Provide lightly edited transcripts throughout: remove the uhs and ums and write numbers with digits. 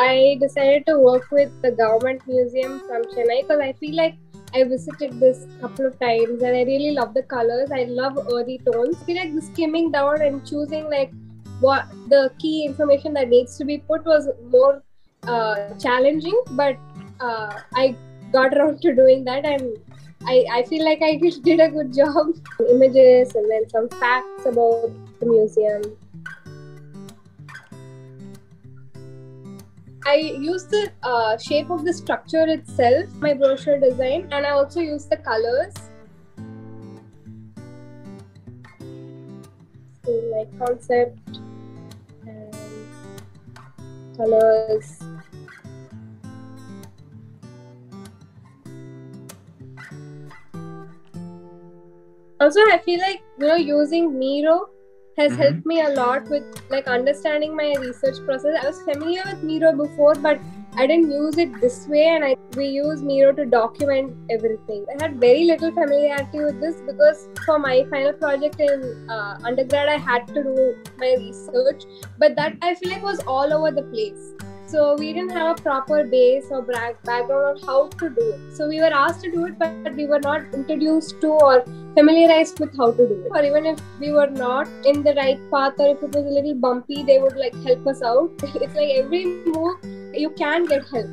I decided to work with the government museum from Chennai because I feel like I visited this couple of times and I really love the colors. I love earthy tones. I feel like the skimming down and choosing like what the key information that needs to be put was more challenging, but I got around to doing that, and I feel like I did a good job. Images and then some facts about the museum. I use the shape of the structure itself, my brochure design, and I also use the colors. So like concept and colors. Also, I feel like using Miro has helped me a lot with like understanding my research process. I was familiar with Miro before, but I didn't use it this way, and we use Miro to document everything. I had very little familiarity with this because for my final project in undergrad, I had to do my research, but that I feel like was all over the place. So we didn't have a proper base or background on how to do it. So we were asked to do it, but we were not introduced to or familiarized with how to do it. Or even if we were not in the right path or if it was a little bumpy, they would like help us out. It's like every move you can get help.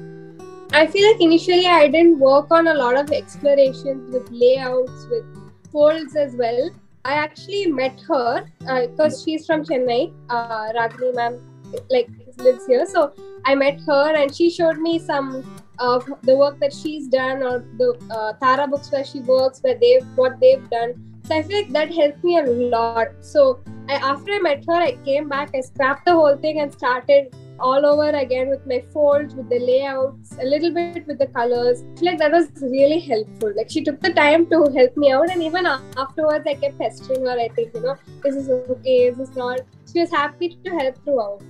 I feel like initially I didn't work on a lot of explorations with layouts, with folds as well. I actually met her because she's from Chennai, Ragini ma'am, like lives here. So I met her and she showed me some of the work that she's done, or the Tara books where she works, what they've done. So I feel like that helped me a lot. So after I met her, I came back, I scrapped the whole thing and started all over again with my folds, with the layouts, a little bit with the colors. I feel like that was really helpful. Like she took the time to help me out, and even afterwards I kept pestering her. I think, this is okay, is this not? She was happy to help throughout.